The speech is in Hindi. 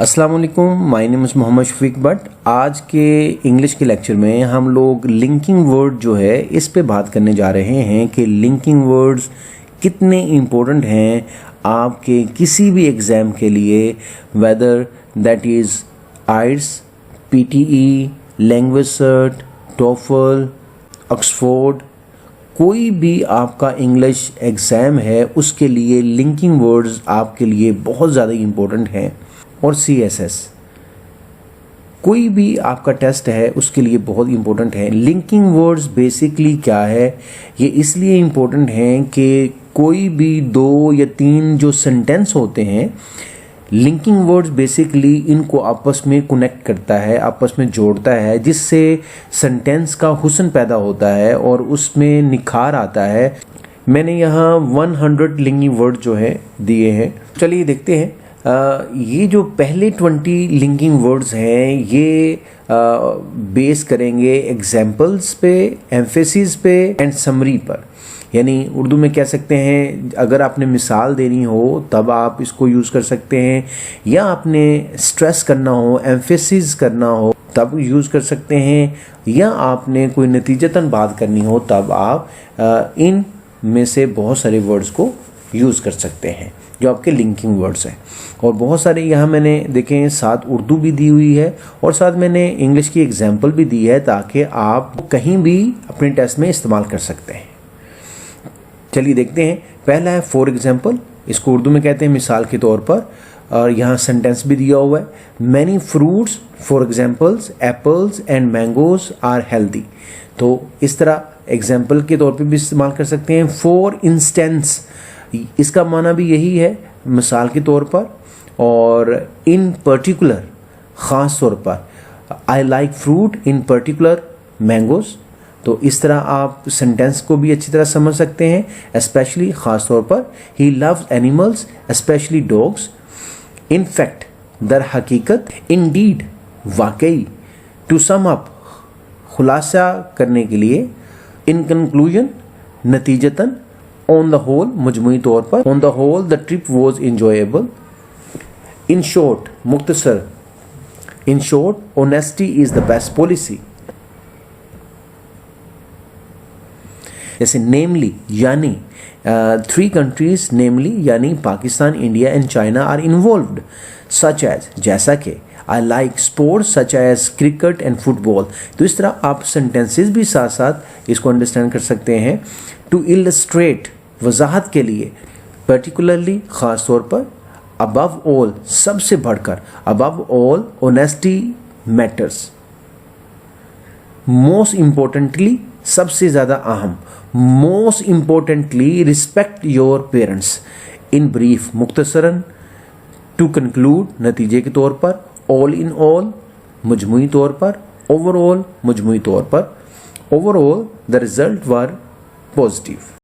अस्सलाम वालेकुम, my name is Mohammad Shafiq Butt. आज के इंग्लिश के लेक्चर में हम लोग लिंकिंग वर्ड जो है इस पे बात करने जा रहे हैं कि लिंकिंग वर्ड्स कितने इम्पोर्टेंट हैं आपके किसी भी एग्ज़ाम के लिए, whether that is IELTS, PTE, language cert, TOEFL, Oxford, कोई भी आपका इंग्लिश एग्ज़ाम है उसके लिए लिंकिंग वर्ड्स आपके लिए बहुत ज़्यादा इम्पोर्टेंट हैं। और CSS, कोई भी आपका टेस्ट है उसके लिए बहुत इम्पोर्टेंट है। लिंकिंग वर्ड्स बेसिकली क्या है, ये इसलिए इम्पोर्टेंट हैं कि कोई भी 2 या 3 जो सेंटेंस होते हैं, लिंकिंग वर्ड्स बेसिकली इनको आपस में कनेक्ट करता है, आपस में जोड़ता है, जिससे सेंटेंस का हुस्न पैदा होता है और उसमें निखार आता है। मैंने यहाँ 100 लिंकिंग वर्ड जो है दिए हैं, चलिए देखते हैं। ये जो पहले 20 लिंकिंग वर्ड्स हैं ये बेस करेंगे एग्जाम्पल्स पे, एम्फेसिस पे एंड समरी पर। यानी उर्दू में कह सकते हैं, अगर आपने मिसाल देनी हो तब आप इसको यूज़ कर सकते हैं, या आपने स्ट्रेस करना हो, एम्फेसिस करना हो तब यूज़ कर सकते हैं, या आपने कोई नतीजतन बात करनी हो तब आप इन में से बहुत सारे वर्ड्स को यूज़ कर सकते हैं जो आपके लिंकिंग वर्ड्स हैं। और बहुत सारे यहाँ मैंने देखें, साथ उर्दू भी दी हुई है और साथ मैंने इंग्लिश की एग्जाम्पल भी दी है ताकि आप कहीं भी अपने टेस्ट में इस्तेमाल कर सकते हैं। चलिए देखते हैं। पहला है फॉर एग्जाम्पल, इसको उर्दू में कहते हैं मिसाल के तौर पर, और यहाँ सेंटेंस भी दिया हुआ है। Many fruits for examples apples and mangoes are healthy. तो इस तरह एग्जाम्पल के तौर पे भी इस्तेमाल कर सकते हैं। फॉर इंस्टेंस, इसका माना भी यही है, मिसाल के तौर पर, और इन पर्टिकुलर, ख़ास तौर पर। I like fruit in particular mangoes. तो इस तरह आप सेंटेंस को भी अच्छी तरह समझ सकते हैं। स्पेशली, ख़ास तौर पर। He loves animals specially dogs. In fact, दर हकीकत। इंडीड, वाकई। टू सम अप, खुलासा करने के लिए। इन कंक्लूजन, नतीजतन। ऑन द होल, मजमूई तौर पर। On the whole the trip was enjoyable. In short, मुख्तसर। In short, honesty is the best policy. जैसे नेमली, यानी 3 कंट्रीज नेमली यानी Pakistan, India and China are involved, such as, जैसा कि। I like sports such as cricket and football. तो इस तरह आप सेंटेंसेस भी साथ साथ इसको अंडरस्टैंड कर सकते हैं। टू इलस्ट्रेट, वजाहत के लिए। पर्टिकुलरली, ख़ास तौर पर। अबव ऑल, सबसे बढ़कर। Above all, honesty matters. Most importantly, सबसे ज़्यादा अहम। Most importantly, respect your parents. In brief, मुख्तसरन। टू कंक्लूड, नतीजे के तौर पर। ऑल इन ऑल, मजमूई तौर पर। ओवरऑल, मजमूई तौर पर। Overall the result were positive.